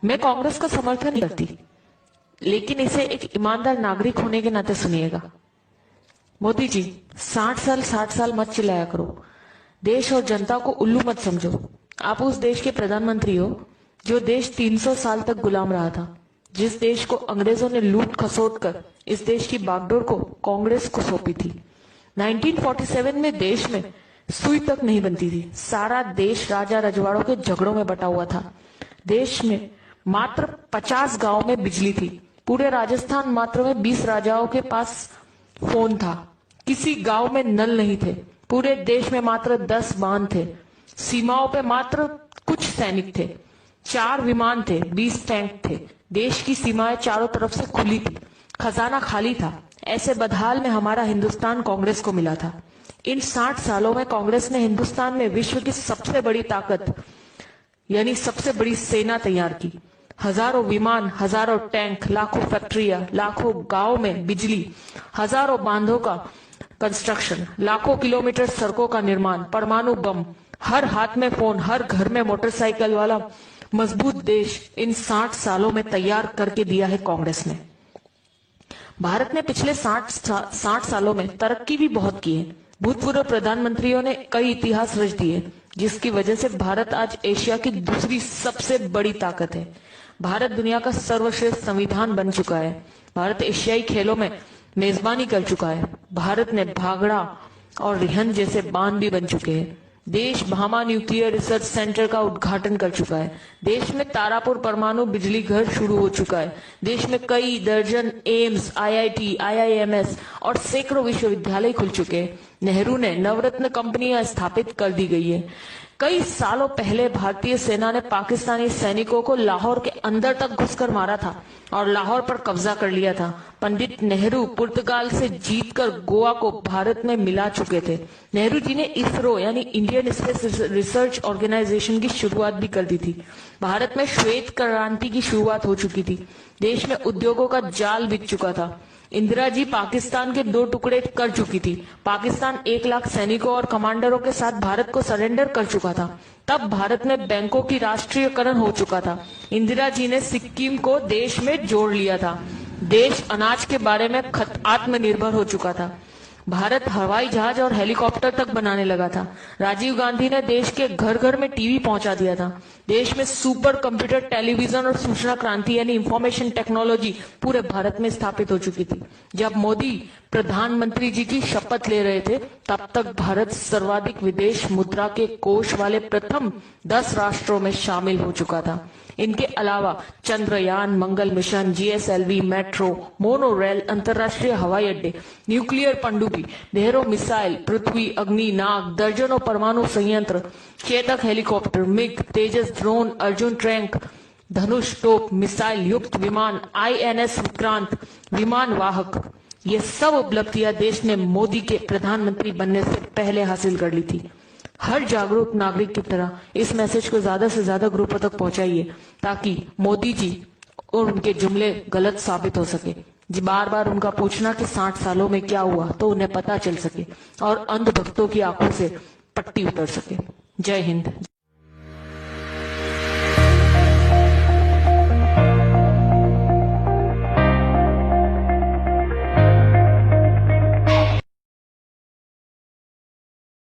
मैं कांग्रेस का समर्थन नहीं करती, लेकिन इसे एक ईमानदार नागरिक होने के नाते सुनिएगा। मोदी जी, 60 साल मत चिल्लाया करो। देश और जनता को उल्लू मत समझो। आप उस देश के प्रधानमंत्री हो जो देश 300 साल तक गुलाम रहा था, जिस देश को अंग्रेजों ने लूट खसोट कर इस देश की बागडोर को कांग्रेस को सौंपी थी। 1947 में देश में सुई तक नहीं बनती थी। सारा देश राजा रजवाड़ों के झगड़ों में बटा हुआ था। देश में मात्र 50 गांव में बिजली थी। पूरे राजस्थान मात्र में 20 राजाओं के पास फोन था। किसी गांव में नल नहीं थे। पूरे देश में मात्र 10 बांध थे। सीमाओं पे मात्र कुछ सैनिक थे। 4 विमान थे, 20 टैंक थे। देश की सीमाएं चारों तरफ से खुली थी। खजाना खाली था। ऐसे बदहाल में हमारा हिंदुस्तान कांग्रेस को मिला था। इन 60 सालों में कांग्रेस ने हिंदुस्तान में विश्व की सबसे बड़ी ताकत यानी सबसे बड़ी सेना तैयार की। हजारों विमान, हजारों टैंक, लाखों फैक्ट्रियां, लाखों गांव में बिजली, हजारों बांधों का कंस्ट्रक्शन, लाखों किलोमीटर सड़कों का निर्माण, परमाणु बम, हर हाथ में फोन, हर घर में मोटरसाइकिल वाला मजबूत देश इन 60 सालों में तैयार करके दिया है कांग्रेस ने। भारत ने पिछले 60 सालों में तरक्की भी बहुत की है। भूतपूर्व प्रधानमंत्रियों ने कई इतिहास रच दिए, जिसकी वजह से भारत आज एशिया की दूसरी सबसे बड़ी ताकत है। भारत दुनिया का सर्वश्रेष्ठ संविधान बन चुका है। भारत एशियाई खेलों में मेजबानी कर चुका है। भारत ने भागड़ा और रिहंद जैसे बांध भी बन चुके हैं। देश भामा न्यूक्लियर रिसर्च सेंटर का उद्घाटन कर चुका है। देश में तारापुर परमाणु बिजली घर शुरू हो चुका है। देश में कई दर्जन एम्स, आईआईटी, आईआईएमएस और सैकड़ों विश्वविद्यालय खुल चुके हैं। नेहरू ने नवरत्न कंपनियां स्थापित कर दी गई है। कई सालों पहले भारतीय सेना ने पाकिस्तानी सैनिकों को लाहौर के अंदर तक घुसकर मारा था और लाहौर पर कब्जा कर लिया था। पंडित नेहरू पुर्तगाल से जीतकर गोवा को भारत में मिला चुके थे। नेहरू जी ने इसरो यानी इंडियन स्पेस रिसर्च ऑर्गेनाइजेशन की शुरुआत भी कर दी थी। भारत में श्वेत क्रांति की शुरुआत हो चुकी थी। देश में उद्योगों का जाल बिक चुका था। इंदिरा जी पाकिस्तान के 2 टुकड़े कर चुकी थी। पाकिस्तान 1 लाख सैनिकों और कमांडरों के साथ भारत को सरेंडर कर चुका था। तब भारत में बैंकों की राष्ट्रीयकरण हो चुका था। इंदिरा जी ने सिक्किम को देश में जोड़ लिया था। देश अनाज के बारे में आत्मनिर्भर हो चुका था। भारत हवाई जहाज और हेलीकॉप्टर तक बनाने लगा था। राजीव गांधी ने देश के घर घर में टीवी पहुंचा दिया था। देश में सुपर कंप्यूटर, टेलीविजन और सूचना क्रांति यानी इंफॉर्मेशन टेक्नोलॉजी पूरे भारत में स्थापित हो चुकी थी। जब मोदी प्रधानमंत्री जी की शपथ ले रहे थे, तब तक भारत सर्वाधिक विदेश मुद्रा के कोष वाले प्रथम 10 राष्ट्रों में शामिल हो चुका था। इनके अलावा Chandrayaan, Mangal mission, GSLV, metro, monorail, अंतरराष्ट्रीय हवाई अड्डे, न्यूक्लियर पनडुब्बी, ढेरों मिसाइल, पृथ्वी, अग्नि, नाग, दर्जनों परमाणु संयंत्र, चेतक हेलीकॉप्टर, मिग, तेजस ड्रोन, अर्जुन टैंक, धनुष तोप, मिसाइल युक्त विमान, आईएनएस विक्रांत, विमान वाहक, ये सब उपलब्धियां देश ने मोदी के प्रधानमंत्री बनने से पहले हासिल कर ली थी। हर जागरूक नागरिक की तरह इस मैसेज को ज्यादा से ज्यादा ग्रुपों तक पहुंचाइए, ताकि मोदी जी और उनके जुमले गलत साबित हो सके। जी बार बार उनका पूछना कि 60 सालों में क्या हुआ, तो उन्हें पता चल सके और अंधभक्तों की आंखों से पट्टी उतर सके। जय हिंद।